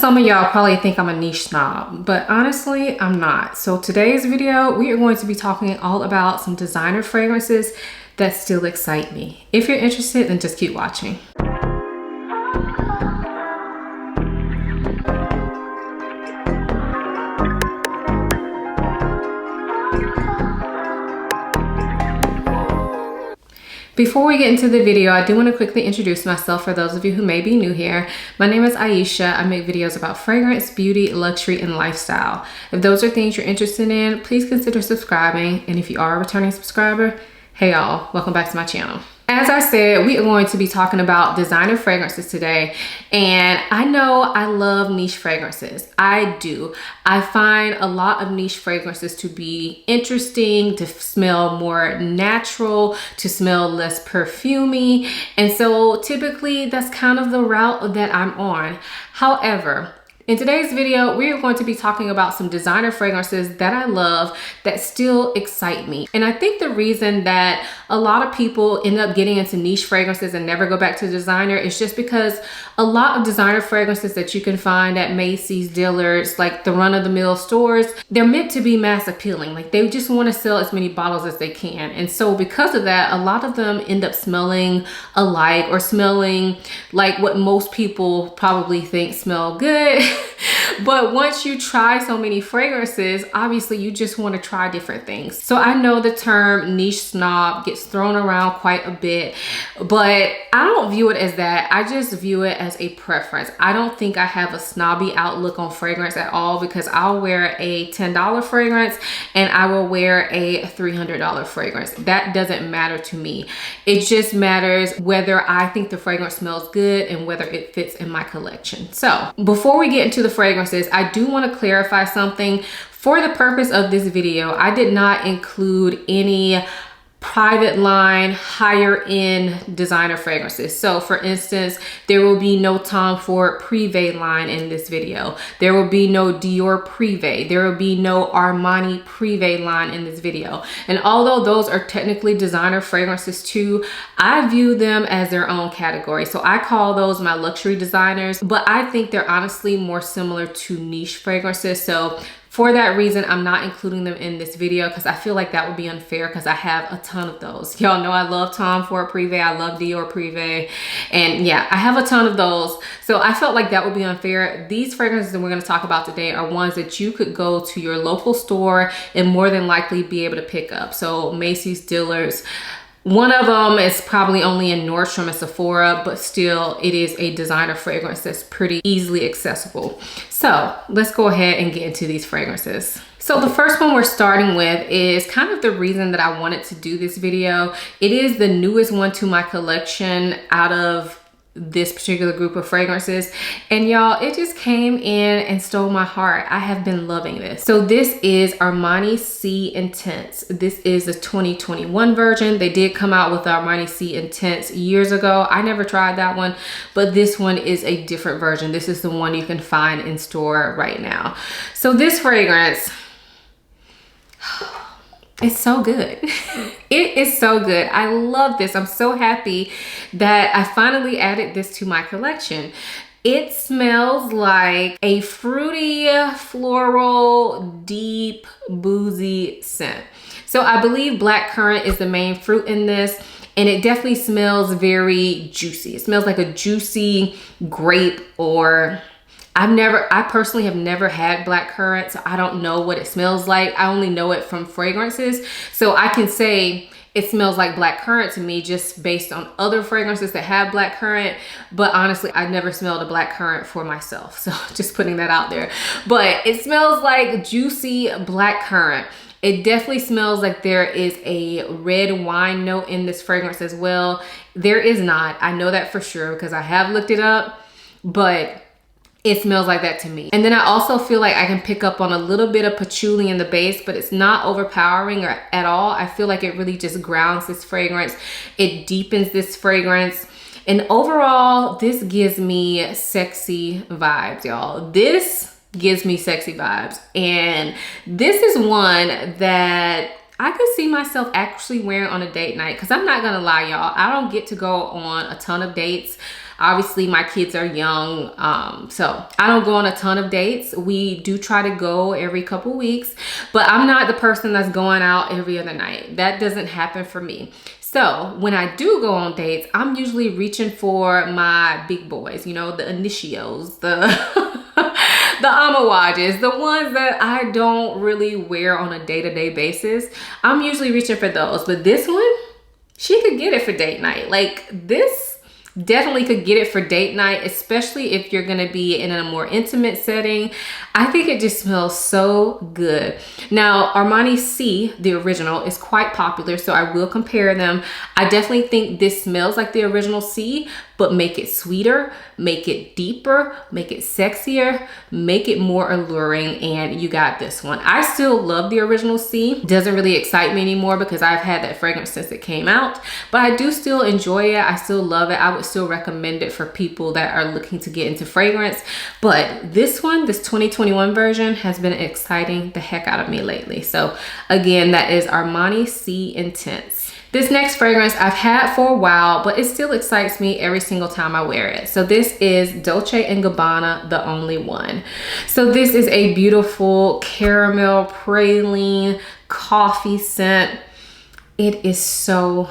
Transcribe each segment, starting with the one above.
some of y'all probably think I'm a niche snob, but honestly, I'm not. So today's video, we are going to be talking all about some designer fragrances that still excite me. If you're interested, then just keep watching. Before we get into the video, I do want to quickly introduce myself for those of you who may be new here. My name is Aisha. I make videos about fragrance, beauty, luxury, and lifestyle. If those are things you're interested in, please consider subscribing. And if you are a returning subscriber, hey y'all, welcome back to my channel. As I said, we are going to be talking about designer fragrances today. And I know I love niche fragrances. I do. I find a lot of niche fragrances to be interesting, to smell more natural, to smell less perfumey. And so typically that's kind of the route that I'm on. However, in today's video, we are going to be talking about some designer fragrances that I love that still excite me. And I think the reason that a lot of people end up getting into niche fragrances and never go back to designer is just because a lot of designer fragrances that you can find at Macy's, Dillard's, like the run-of-the-mill stores, they're meant to be mass appealing. Like they just want to sell as many bottles as they can. And so because of that, a lot of them end up smelling alike or smelling like what most people probably think smell good. But once you try so many fragrances, obviously you just want to try different things. So I know the term niche snob gets thrown around quite a bit, but I don't view it as that. I just view it as a preference. I don't think I have a snobby outlook on fragrance at all, because I'll wear a $10 fragrance and I will wear a $300 fragrance. That doesn't matter to me. It just matters whether I think the fragrance smells good and whether it fits in my collection. So before we get into the fragrances, I do want to clarify something. For the purpose of this video, I did not include any private line, higher end designer fragrances. So for instance, there will be no Tom Ford Privé line in this video. There will be no Dior Privé. There will be no Armani Privé line in this video. And although those are technically designer fragrances too, I view them as their own category. So I call those my luxury designers, but I think they're honestly more similar to niche fragrances. So for that reason, I'm not including them in this video because I feel like that would be unfair, because I have a ton of those. Y'all know I love Tom Ford Privé, I love Dior Privé, and yeah, I have a ton of those. So I felt like that would be unfair. These fragrances that we're going to talk about today are ones that you could go to your local store and more than likely be able to pick up. So Macy's, Dillard's. One of them is probably only in Nordstrom and Sephora, but still it is a designer fragrance that's pretty easily accessible. So let's go ahead and get into these fragrances. So the first one we're starting with is kind of the reason that I wanted to do this video. It is the newest one to my collection out of this particular group of fragrances, and y'all, it just came in and stole my heart. I have been loving this. So this is Armani C Intense. This is the 2021 version. They did come out with Armani C Intense years ago. I never tried that one, but this one is a different version. This is the one you can find in store right now. So this fragrance, it's so good. It is so good. I love this. I'm so happy that I finally added this to my collection. It smells like a fruity, floral, deep, boozy scent. So I believe blackcurrant is the main fruit in this, and it definitely smells very juicy. It smells like a juicy grape, or I personally have never had blackcurrant, so I don't know what it smells like. I only know it from fragrances. So I can say it smells like blackcurrant to me just based on other fragrances that have blackcurrant. But honestly, I've never smelled a blackcurrant for myself. So just putting that out there. But it smells like juicy blackcurrant. It definitely smells like there is a red wine note in this fragrance as well. There is not. I know that for sure because I have looked it up, but it smells like that to me. And then I also feel like I can pick up on a little bit of patchouli in the base, but it's not overpowering or at all. I feel like it really just grounds this fragrance. It deepens this fragrance. And overall, this gives me sexy vibes, y'all. This gives me sexy vibes. And this is one that I could see myself actually wearing on a date night, because I'm not gonna lie, y'all, I don't get to go on a ton of dates. Obviously my kids are young, so I don't go on a ton of dates. We do try to go every couple weeks, but I'm not the person that's going out every other night. That doesn't happen for me. So when I do go on dates, I'm usually reaching for my big boys, you know, the initios, the the amawages, the ones that I don't really wear on a day-to-day basis. I'm usually reaching for those. But this one, she could get it for date night. Like, this definitely could get it for date night, especially if you're gonna be in a more intimate setting. I think it just smells so good. Now, Armani C, the original, is quite popular, so I will compare them. I definitely think this smells like the original C, but make it sweeter, make it deeper, make it sexier, make it more alluring, and you got this one. I still love the original C. Doesn't really excite me anymore because I've had that fragrance since it came out, but I do still enjoy it. I still love it. I would still recommend it for people that are looking to get into fragrance. But this one, this 2021 version, has been exciting the heck out of me lately. So again, that is Armani C Intense. This next fragrance I've had for a while, but it still excites me every single time I wear it. So this is Dolce & Gabbana, The Only One. So this is a beautiful caramel praline coffee scent. It is so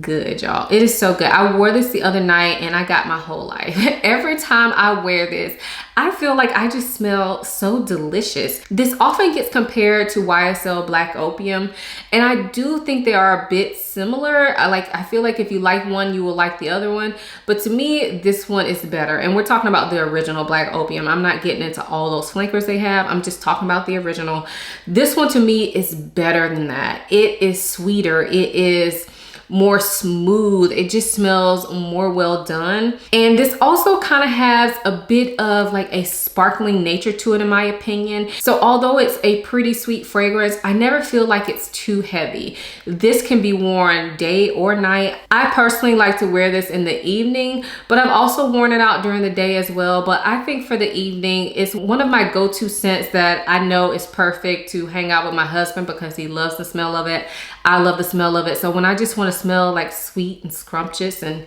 good, y'all. It is so good. I wore this the other night and I got my whole life. Every time I wear this, I feel like I just smell so delicious. This often gets compared to YSL Black Opium, and I do think they are a bit similar. I feel like if you like one, you will like the other one. But to me, this one is better. And we're talking about the original Black Opium. I'm not getting into all those flankers they have. I'm just talking about the original. This one to me is better than that. It is sweeter. It is more smooth. It just smells more well done. And this also kind of has a bit of like a sparkling nature to it, in my opinion. So although it's a pretty sweet fragrance, I never feel like it's too heavy. This can be worn day or night. I personally like to wear this in the evening, but I've also worn it out during the day as well. But I think for the evening, it's one of my go-to scents that I know is perfect to hang out with my husband because he loves the smell of it. I love the smell of it. So when I just want to smell like sweet and scrumptious and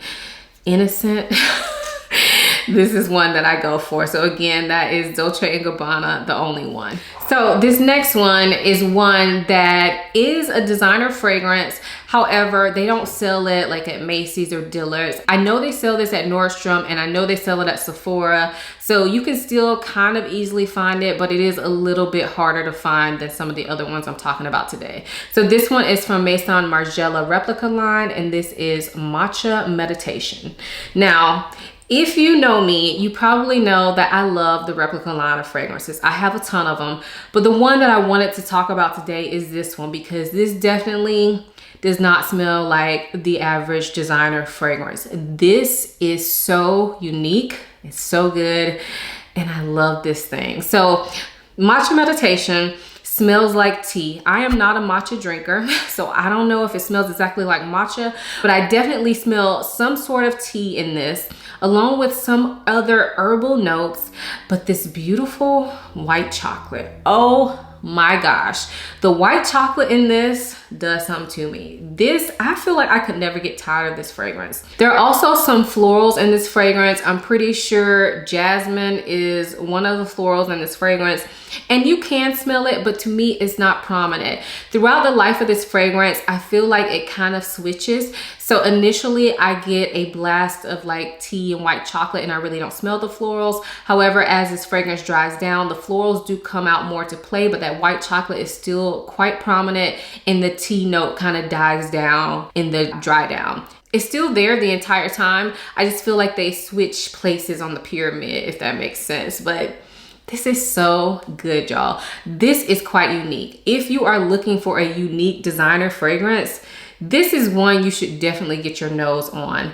innocent, this is one that I go for. So again, that is Dolce & Gabbana, The Only One. So this next one is one that is a designer fragrance. However, they don't sell it like at Macy's or Dillard's. I know they sell this at Nordstrom, and I know they sell it at Sephora. So you can still kind of easily find it, but it is a little bit harder to find than some of the other ones I'm talking about today. So this one is from Maison Margiela Replica line, and this is Matcha Meditation. Now, if you know me, you probably know that I love the Replica line of fragrances. I have a ton of them, but the one that I wanted to talk about today is this one, because this definitely does not smell like the average designer fragrance. This is so unique. It's so good, and I love this thing. So Matcha Meditation smells like tea. I am not a matcha drinker, so I don't know if it smells exactly like matcha, but I definitely smell some sort of tea in this, along with some other herbal notes, but this beautiful white chocolate. Oh my gosh, the white chocolate in this does something to me. This, I feel like I could never get tired of this fragrance. There are also some florals in this fragrance. I'm pretty sure jasmine is one of the florals in this fragrance, and you can smell it, but to me it's not prominent. Throughout the life of this fragrance, I feel like it kind of switches. So initially I get a blast of like tea and white chocolate, and I really don't smell the florals. However, as this fragrance dries down, the florals do come out more to play, but that white chocolate is still quite prominent, and the tea note kind of dies down in the dry down. It's still there the entire time. I just feel like they switch places on the pyramid, if that makes sense. But this is so good, y'all. This is quite unique. If you are looking for a unique designer fragrance, this is one you should definitely get your nose on.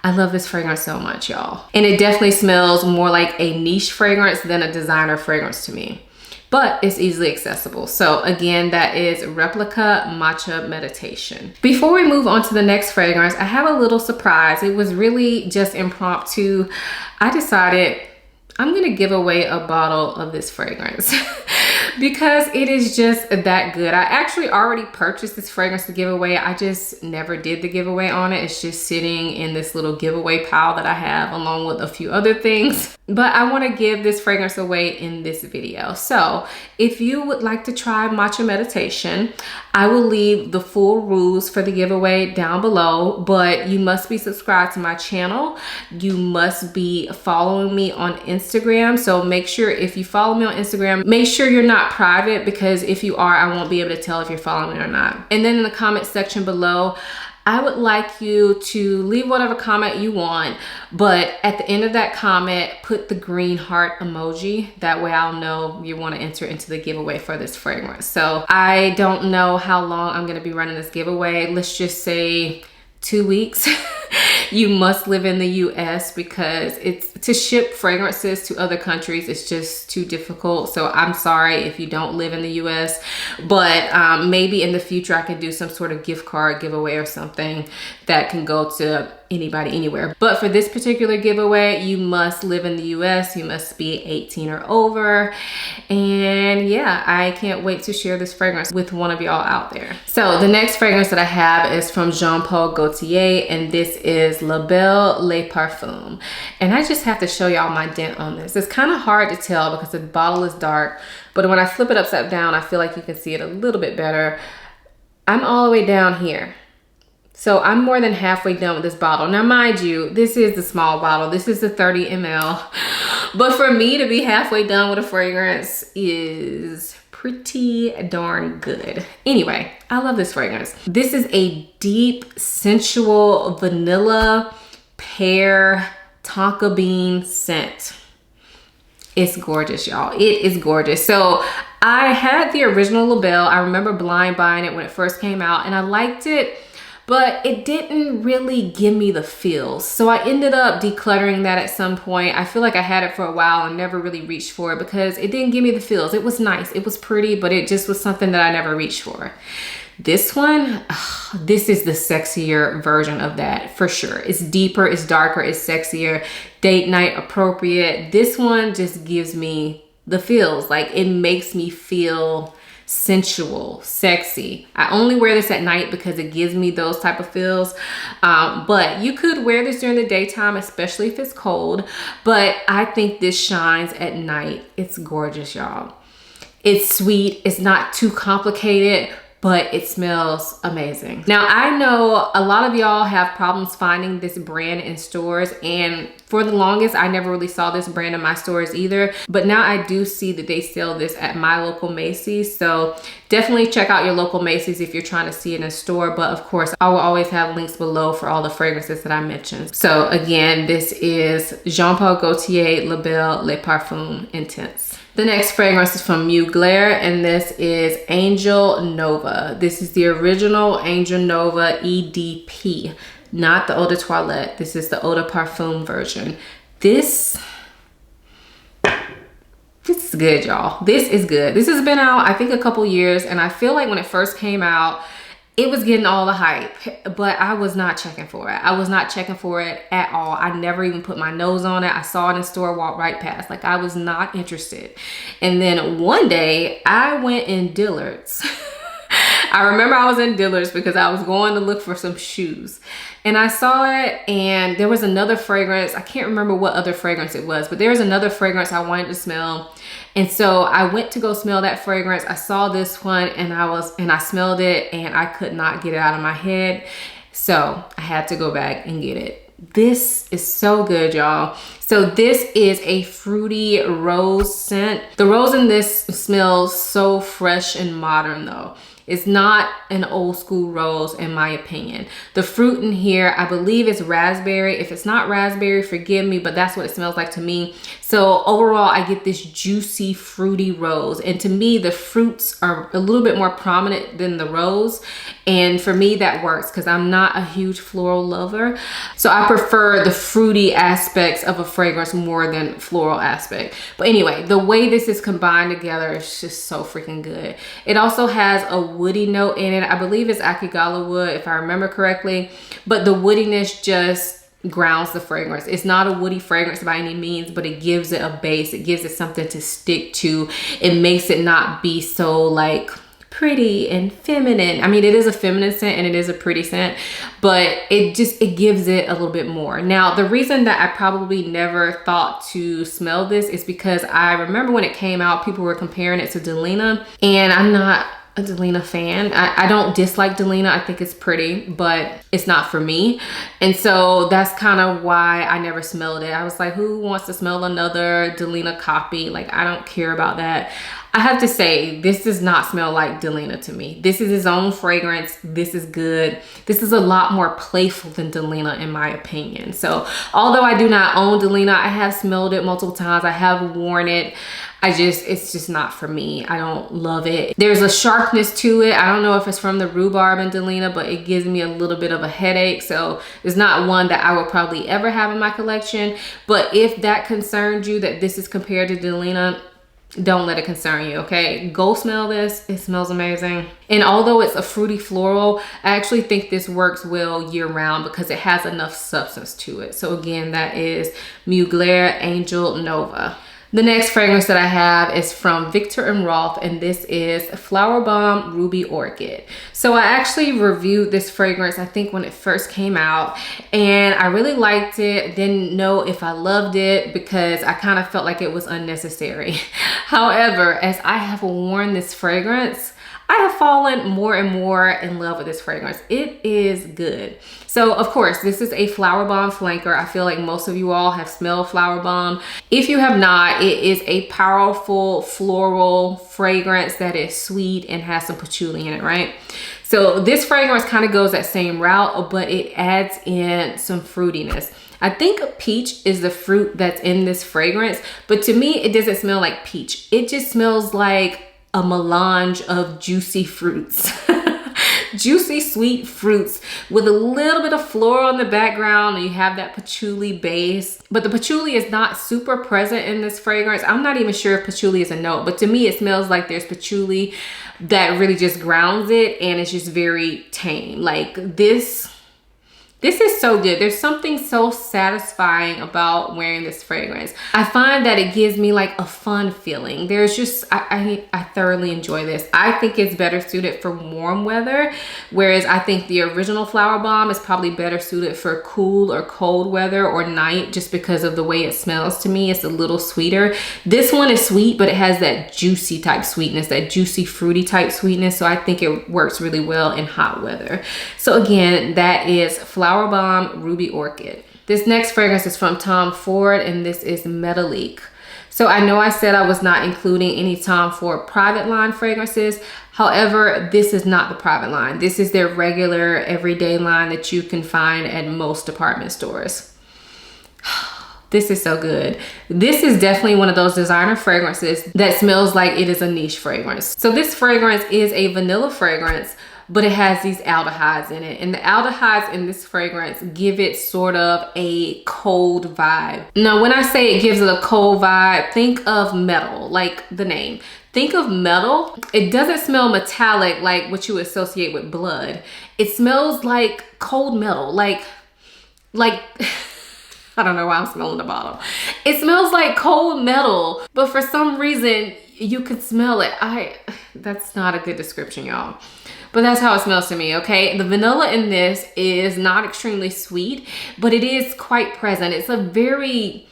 I love this fragrance so much, y'all. And it definitely smells more like a niche fragrance than a designer fragrance to me, but it's easily accessible. So again, that is Replica Matcha Meditation. Before we move on to the next fragrance, I have a little surprise. It was really just impromptu. I decided I'm gonna give away a bottle of this fragrance. because it is just that good. I actually already purchased this fragrance to give away. I just never did the giveaway on it. It's just sitting in this little giveaway pile that I have along with a few other things. But I want to give this fragrance away in this video. So if you would like to try Matcha Meditation, I will leave the full rules for the giveaway down below, but you must be subscribed to my channel. You must be following me on Instagram. So make sure if you follow me on Instagram, make sure you're not private, because if you are, I won't be able to tell if you're following me or not. And then in the comment section below, I would like you to leave whatever comment you want, but at the end of that comment, put the green heart emoji. That way I'll know you want to enter into the giveaway for this fragrance. So I don't know how long I'm going to be running this giveaway. Let's just say 2 weeks. You must live in the US, because it's to ship fragrances to other countries, it's just too difficult. So I'm sorry if you don't live in the US, but maybe in the future I can do some sort of gift card giveaway or something that can go to anybody anywhere. But for this particular giveaway, you must live in the US, you must be 18 or over. And yeah, I can't wait to share this fragrance with one of y'all out there. So the next fragrance that I have is from Gaultier, and this is Belle Parfum. And I just have to show y'all my dent on this. It's kind of hard to tell because the bottle is dark, but when I flip it upside down, I feel like you can see it a little bit better. I'm all the way down here. So I'm more than halfway done with this bottle. Now, mind you, this is the small bottle. This is the 30 ml. But for me to be halfway done with a fragrance is pretty darn good. Anyway, I love this fragrance. This is a deep, sensual vanilla pear tonka bean scent. It's gorgeous, y'all. It is gorgeous. So I had the original Belle. I remember blind buying it when it first came out, and I liked it, but it didn't really give me the feels. So I ended up decluttering that at some point. I feel like I had it for a while and never really reached for it because it didn't give me the feels. It was nice, it was pretty, but it just was something that I never reached for. This one, this is the sexier version of that for sure. It's deeper, it's darker, it's sexier, date night appropriate. This one just gives me the feels. Like, it makes me feel sensual, sexy. I only wear this at night because it gives me those type of feels. But you could wear this during the daytime, especially if it's cold. But I think this shines at night. It's gorgeous, y'all. It's sweet. It's not too complicated, but it smells amazing. Now, I know a lot of y'all have problems finding this brand in stores, and for the longest, I never really saw this brand in my stores either, but now I do see that they sell this at my local Macy's, so definitely check out your local Macy's if you're trying to see it in a store, but of course, I will always have links below for all the fragrances that I mentioned. So again, this is Gaultier Belle Parfum Intense. The next fragrance is from Mugler, and this is Angel Nova. This is the original Angel Nova EDP, not the Eau de Toilette. This is the Eau de Parfum version. This is good, y'all. This is good. This has been out, I think, a couple years, and I feel like when it first came out, it was getting all the hype, but I was not checking for it. I was not checking for it at all. I never even put my nose on it. I saw it in store, walked right past. Like, I was not interested. And then one day I went in Dillard's. I remember I was in Dillard's because I was going to look for some shoes. And I saw it, and there was another fragrance. I can't remember what other fragrance it was, but there was another fragrance I wanted to smell. And so I went to go smell that fragrance. I saw this one, and I smelled it, and I could not get it out of my head. So I had to go back and get it. This is so good, y'all. So this is a fruity rose scent. The rose in this smells so fresh and modern though. It's not an old school rose in my opinion. The fruit in here, I believe, is raspberry. If it's not raspberry, forgive me, but that's what it smells like to me. So overall, I get this juicy, fruity rose. And to me, the fruits are a little bit more prominent than the rose. And for me, that works because I'm not a huge floral lover. So I prefer the fruity aspects of a fragrance more than floral aspect. But anyway, the way this is combined together is just so freaking good. It also has a woody note in it. I believe it's Akigala wood, if I remember correctly. But the woodiness just grounds the fragrance. It's not a woody fragrance by any means, but it gives it a base. It gives it something to stick to. It makes it not be so like pretty and feminine. I mean, it is a feminine scent and it is a pretty scent, but it gives it a little bit more. Now, the reason that I probably never thought to smell this is because I remember when it came out, people were comparing it to Delina, and I'm not a Delina fan. I don't dislike Delina. I think it's pretty, but it's not for me. And so that's kind of why I never smelled it. I was like, who wants to smell another Delina copy? Like, I don't care about that. I have to say, this does not smell like Delina to me. This is its own fragrance. This is good. This is a lot more playful than Delina in my opinion. So although I do not own Delina, I have smelled it multiple times. I have worn it. It's just not for me. I don't love it. There's a sharpness to it. I don't know if it's from the rhubarb in Delina, but it gives me a little bit of a headache. So it's not one that I would probably ever have in my collection. But if that concerns you, that this is compared to Delina, don't let it concern you, okay? Go smell this. It smells amazing. And although it's a fruity floral, I actually think this works well year round because it has enough substance to it. So again, that is Mugler Angel Nova. The next fragrance that I have is from Viktor & Rolf, and this is Flower Bomb Ruby Orchid. So I actually reviewed this fragrance, I think when it first came out, and I really liked it. Didn't know if I loved it because I kind of felt like it was unnecessary. However, as I have worn this fragrance, I have fallen more and more in love with this fragrance. It is good. So of course, this is a Flower Bomb flanker. I feel like most of you all have smelled Flower Bomb. If you have not, it is a powerful floral fragrance that is sweet and has some patchouli in it, right? So this fragrance kind of goes that same route, but it adds in some fruitiness. I think peach is the fruit that's in this fragrance, but to me, it doesn't smell like peach. It just smells like a melange of juicy fruits. Juicy, sweet fruits with a little bit of floral in the background, and you have that patchouli base. But the patchouli is not super present in this fragrance. I'm not even sure if patchouli is a note, but to me it smells like there's patchouli that really just grounds it, and it's just very tame. Like this is so good. There's something so satisfying about wearing this fragrance. I find that it gives me like a fun feeling. There's just, I thoroughly enjoy this. I think it's better suited for warm weather, whereas I think the original Flower Bomb is probably better suited for cool or cold weather or night, just because of the way it smells to me. It's a little sweeter. This one is sweet, but it has that juicy type sweetness, that juicy fruity type sweetness. So I think it works really well in hot weather. So again, that is Flower Bomb Ruby Orchid. This next fragrance is from Tom Ford, and this is Metalique. So I know I said I was not including any Tom Ford private line fragrances. However, this is not the private line. This is their regular everyday line that you can find at most department stores. This is so good. This is definitely one of those designer fragrances that smells like it is a niche fragrance. So this fragrance is a vanilla fragrance, but it has these aldehydes in it. And the aldehydes in this fragrance give it sort of a cold vibe. Now, when I say it gives it a cold vibe, think of metal, like the name. Think of metal. It doesn't smell metallic like what you associate with blood. It smells like cold metal, like I don't know why I'm smelling the bottle. It smells like cold metal, but for some reason you could smell it. That's not a good description, y'all. But that's how it smells to me, okay? The vanilla in this is not extremely sweet, but it is quite present. It's a very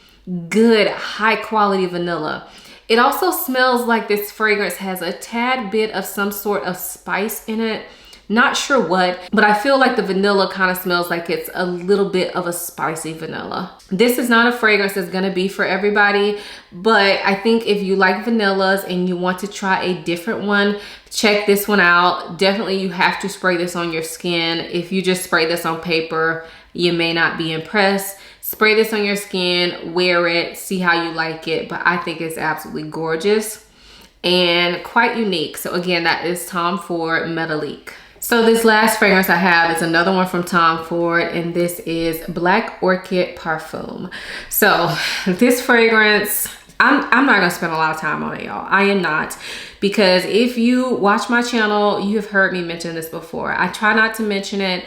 good, high quality vanilla. It also smells like this fragrance has a tad bit of some sort of spice in it. Not sure what, but I feel like the vanilla kind of smells like it's a little bit of a spicy vanilla. This is not a fragrance that's gonna be for everybody, but I think if you like vanillas and you want to try a different one, check this one out. Definitely you have to spray this on your skin. If you just spray this on paper, you may not be impressed. Spray this on your skin, wear it, see how you like it, but I think it's absolutely gorgeous and quite unique. So again, that is Tom Ford Metalique. So this last fragrance I have is another one from Tom Ford, and this is Black Orchid Parfum. So this fragrance, I'm not gonna spend a lot of time on it, y'all. I am not, because if you watch my channel, you have heard me mention this before. I try not to mention it,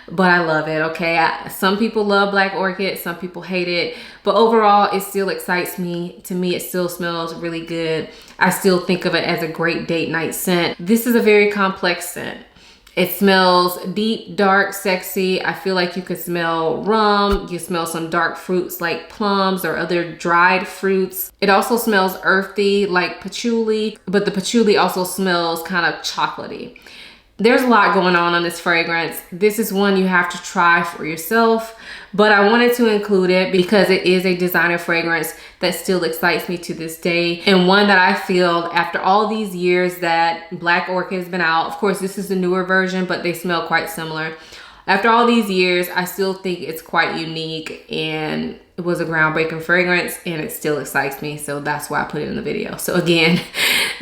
but I love it, okay? Some people love Black Orchid, some people hate it, but overall, it still excites me. To me, it still smells really good. I still think of it as a great date night scent. This is a very complex scent. It smells deep, dark, sexy. I feel like you could smell rum. You smell some dark fruits like plums or other dried fruits. It also smells earthy like patchouli, but the patchouli also smells kind of chocolatey. There's a lot going on this fragrance. This is one you have to try for yourself, but I wanted to include it because it is a designer fragrance that still excites me to this day, and one that I feel after all these years that Black Orchid has been out. Of course, this is the newer version, but they smell quite similar. After all these years, I still think it's quite unique, and it was a groundbreaking fragrance, and it still excites me, so that's why I put it in the video. So again,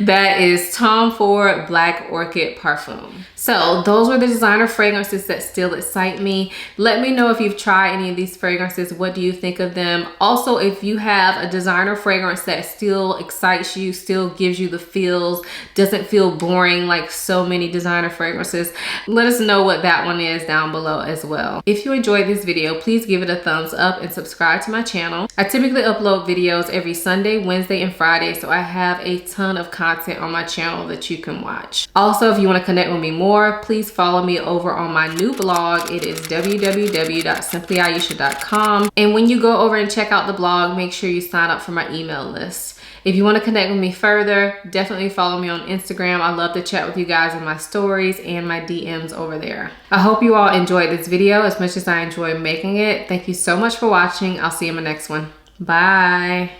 that is Tom Ford Black Orchid Parfum. So those were the designer fragrances that still excite me. Let me know if you've tried any of these fragrances. What do you think of them? Also, if you have a designer fragrance that still excites you, still gives you the feels, doesn't feel boring like so many designer fragrances, let us know what that one is down below as well. If you enjoyed this video, please give it a thumbs up and subscribe to my channel. I typically upload videos every Sunday, Wednesday, and Friday, so I have a ton of content on my channel that you can watch. Also, if you want to connect with me more, please follow me over on my new blog. It is www.simplyayesha.com, and when you go over and check out the blog, make sure you sign up for my email list. If you want to connect with me further, definitely follow me on Instagram. I love to chat with you guys in my stories and my DMs over there. I hope you all enjoyed this video as much as I enjoyed making it. Thank you so much for watching. I'll see you in my next one. Bye.